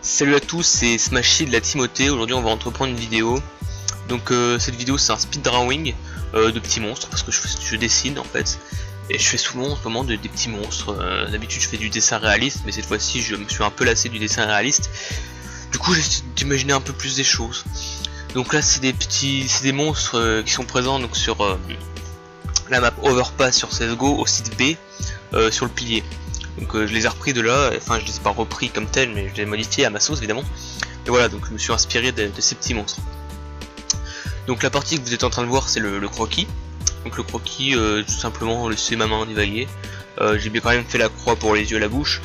Salut à tous, c'est Smashy de la Timothée. Aujourd'hui on va entreprendre une vidéo. Donc cette vidéo c'est un speed drawing de petits monstres parce que je dessine en fait. Et je fais souvent en ce moment des petits monstres. D'habitude je fais du dessin réaliste, mais cette fois-ci je me suis un peu lassé du dessin réaliste. Du coup j'essaie d'imaginer un peu plus des choses. Donc là c'est des monstres qui sont présents donc sur la map Overpass sur CSGO au site B sur le pilier. Donc je les ai repris de là, enfin je les ai pas repris comme tel, mais je les ai modifiés à ma sauce évidemment. Et voilà, donc je me suis inspiré de ces petits monstres. Donc la partie que vous êtes en train de voir c'est le croquis. Donc le croquis, tout simplement laisser ma main divaguer. J'ai bien quand même fait la croix pour les yeux et la bouche.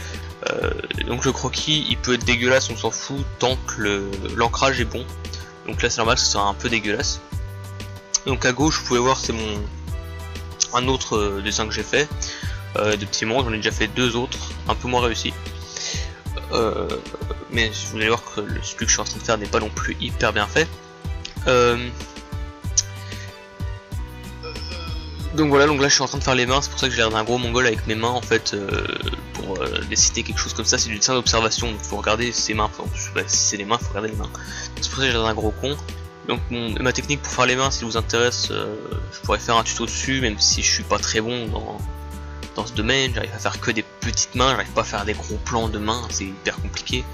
Donc le croquis il peut être dégueulasse, on s'en fout tant que l'ancrage est bon. Donc là c'est normal que ce soit un peu dégueulasse. Donc à gauche vous pouvez voir c'est un autre dessin que j'ai fait. De petits monstres, j'en ai déjà fait deux autres, un peu moins réussis. Mais vous allez voir que celui que je suis en train de faire n'est pas non plus hyper bien fait. Donc voilà, donc là je suis en train de faire les mains, c'est pour ça que j'ai l'air d'un gros mongol avec mes mains en fait, pour dessiner quelque chose comme ça, c'est du dessin d'observation, donc faut regarder ses mains, enfin, si c'est les mains, faut regarder les mains. C'est pour ça que j'ai l'air d'un gros con. Donc ma technique pour faire les mains, si vous intéresse, je pourrais faire un tuto dessus, même si je suis pas très bon dans ce domaine, j'arrive à faire que des petites mains, j'arrive pas à faire des gros plans de mains, c'est hyper compliqué.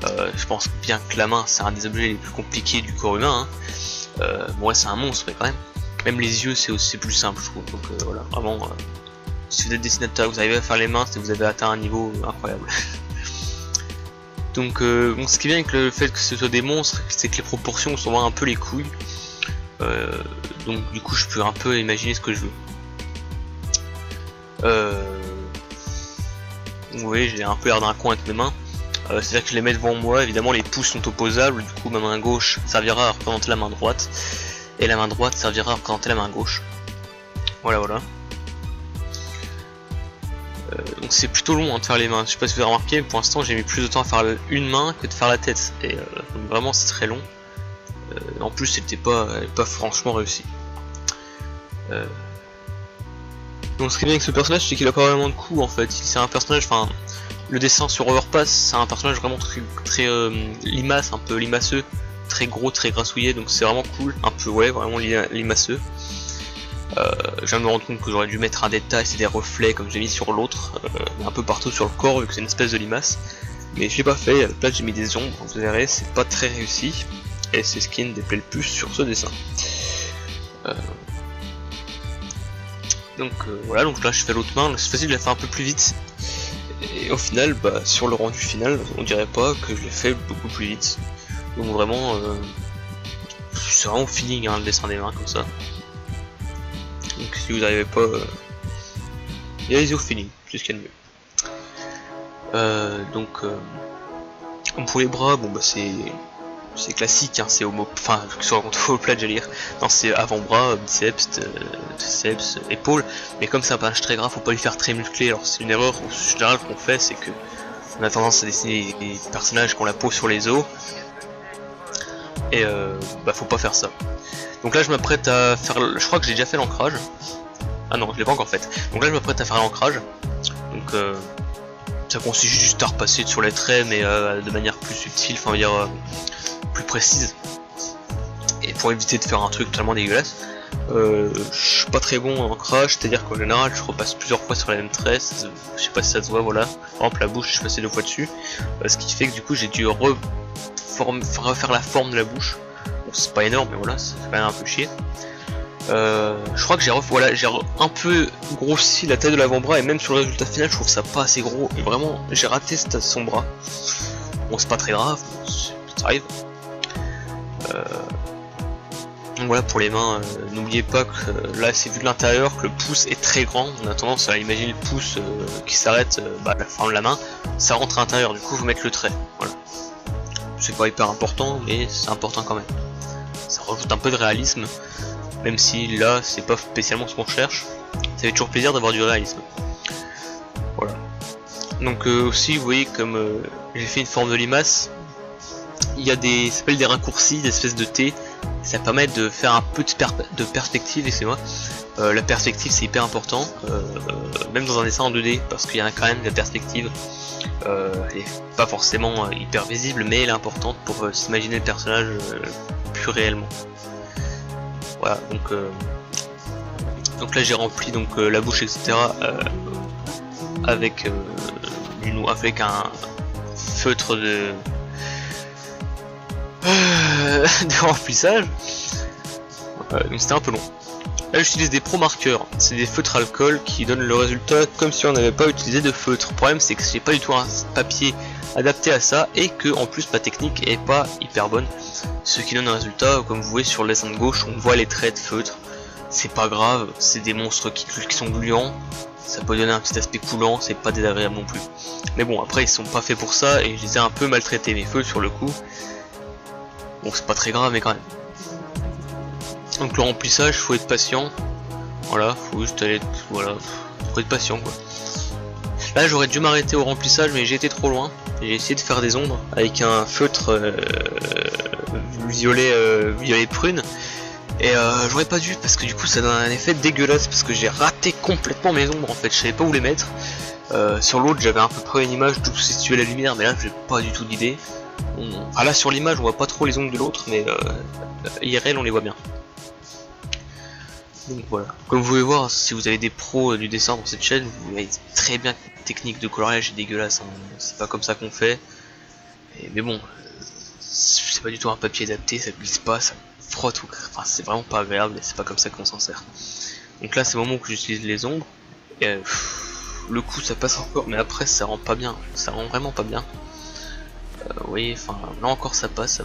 Je pense bien que la main c'est un des objets les plus compliqués du corps humain, hein. Bon ouais c'est un monstre mais quand même les yeux c'est plus simple je trouve, donc voilà, vraiment si vous êtes dessinateur, vous arrivez à faire les mains, c'est que vous avez atteint un niveau incroyable. Donc bon, ce qui est bien avec le fait que ce soit des monstres, c'est que les proportions sont vraiment un peu les couilles, donc du coup je peux un peu imaginer ce que je veux. Vous voyez, j'ai un peu l'air d'un con avec mes mains. C'est-à-dire que je les mets devant moi, évidemment les pouces sont opposables, du coup ma main gauche servira à représenter la main droite, et la main droite servira à représenter la main gauche. Voilà. Donc c'est plutôt long hein, de faire les mains, je sais pas si vous avez remarqué, mais pour l'instant j'ai mis plus de temps à faire une main que de faire la tête, et donc vraiment c'est très long. En plus c'était pas franchement réussi. Donc ce qui est bien avec ce personnage c'est qu'il a pas vraiment de coups en fait, c'est un personnage, enfin le dessin sur Overpass c'est un personnage vraiment très limace, un peu limaceux, très gros, très grassouillé, donc c'est vraiment cool, un peu ouais vraiment limaceux. Je viens de me rendre compte que j'aurais dû mettre un détail, c'est des reflets comme j'ai mis sur l'autre, un peu partout sur le corps vu que c'est une espèce de limace, mais je l'ai pas fait, à la place j'ai mis des ombres, vous verrez c'est pas très réussi, et c'est ce qui me déplaît le plus sur ce dessin. Donc voilà, donc là je fais l'autre main, c'est facile de la faire un peu plus vite. Et au final, bah, sur le rendu final, on dirait pas que je l'ai fait beaucoup plus vite. Donc vraiment, c'est vraiment au feeling hein, le dessin des mains comme ça. Donc si vous n'arrivez pas, allez-y au feeling, c'est ce qu'il y a de mieux. Donc pour les bras, bon bah c'est classique, hein, c'est enfin sur le plat j'allais dire, non c'est avant-bras, biceps, épaules, mais comme c'est un personnage très grave, faut pas lui faire très musclé, alors c'est une erreur générale qu'on fait, c'est que on a tendance à dessiner des personnages qui ont la peau sur les os, et bah faut pas faire ça. Donc là je m'apprête à faire, je crois que j'ai déjà fait l'ancrage, ah non je l'ai pas encore fait, donc là je m'apprête à faire l'ancrage, donc ça consiste juste à repasser sur les traits mais de manière plus subtile, enfin on va dire plus précise, et pour éviter de faire un truc totalement dégueulasse. Je suis pas très bon en ancrage, c'est à dire qu'en général je repasse plusieurs fois sur les mêmes traits, je sais pas si ça se voit, voilà, par exemple la bouche je suis passé 2 fois dessus, ce qui fait que du coup j'ai dû refaire la forme de la bouche. Bon c'est pas énorme mais voilà, ça fait quand même un peu chier. Je crois que j'ai un peu grossi la taille de l'avant-bras, et même sur le résultat final je trouve ça pas assez gros, et vraiment j'ai raté son bras. Bon c'est pas très grave, ça arrive. Donc voilà pour les mains, n'oubliez pas que là c'est vu de l'intérieur que le pouce est très grand, on a tendance à imaginer le pouce qui s'arrête à la forme de la main, ça rentre à l'intérieur, du coup vous mettez le trait, voilà. C'est pas hyper important mais c'est important quand même, ça rajoute un peu de réalisme, même si là c'est pas spécialement ce qu'on cherche, ça fait toujours plaisir d'avoir du réalisme. Voilà. Donc aussi vous voyez comme j'ai fait une forme de limace, il y a ça s'appelle des raccourcis, des espèces de T, Ça permet de faire un peu de perspective, excusez-moi. La perspective c'est hyper important, même dans un dessin en 2D, parce qu'il y a quand même de la perspective. Elle est pas forcément hyper visible, mais elle est importante pour s'imaginer le personnage plus réellement. Voilà, donc là j'ai rempli donc la bouche, etc. Avec un feutre de remplissage. Donc c'était un peu long. Là j'utilise des pro marqueurs, c'est des feutres alcool qui donnent le résultat comme si on n'avait pas utilisé de feutre. Le problème c'est que j'ai pas du tout un papier adapté à ça et que en plus ma technique est pas hyper bonne, ce qui donne un résultat comme vous voyez sur le dessin de gauche, on voit les traits de feutre. C'est pas grave, c'est des monstres qui sont gluants, ça peut donner un petit aspect coulant, c'est pas désagréable non plus. Mais bon, après ils sont pas faits pour ça et je les ai un peu maltraités mes feutres sur le coup. Bon, c'est pas très grave, mais quand même. Donc le remplissage, faut être patient. Voilà, faut juste aller, voilà, faut être patient quoi. Là j'aurais dû m'arrêter au remplissage, mais j'ai été trop loin. J'ai essayé de faire des ombres avec un feutre violet prune. Et j'aurais pas dû parce que du coup ça donne un effet dégueulasse parce que j'ai raté complètement mes ombres en fait, je savais pas où les mettre. Sur l'autre j'avais à peu près une image d'où se situait la lumière, mais là j'ai pas du tout d'idée. Enfin là sur l'image on voit pas trop les ombres de l'autre, mais IRL on les voit bien. Donc voilà, comme vous pouvez voir, si vous avez des pros du dessin dans cette chaîne, vous voyez très bien que la technique de coloriage est dégueulasse, hein. C'est pas comme ça qu'on fait. Mais bon, c'est pas du tout un papier adapté, ça glisse pas, ça frotte, enfin c'est vraiment pas agréable et c'est pas comme ça qu'on s'en sert. Donc là c'est le moment où j'utilise les ombres, et le coup ça passe encore, mais après ça rend pas bien, ça rend vraiment pas bien. Vous voyez, enfin là encore ça passe,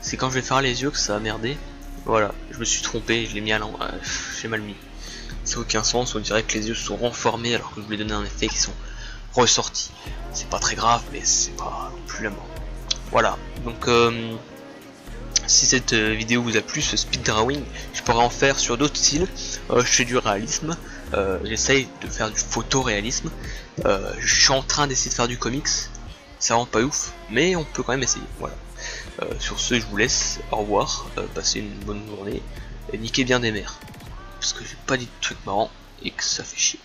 c'est quand je vais faire les yeux que ça a merdé. Voilà, je me suis trompé, je l'ai mis à l'envers, j'ai mal mis. Ça n'a aucun sens, on dirait que les yeux sont renformés alors que je voulais donner un effet qui sont ressortis. C'est pas très grave, mais c'est pas non plus la mort. Voilà, donc si cette vidéo vous a plu, ce speed drawing, je pourrais en faire sur d'autres styles. Je fais du réalisme, j'essaye de faire du photoréalisme, je suis en train d'essayer de faire du comics, ça rend pas ouf, mais on peut quand même essayer, voilà. Sur ce je vous laisse, au revoir, passez une bonne journée, et niquez bien des mères, parce que j'ai pas dit de trucs marrants, et que ça fait chier.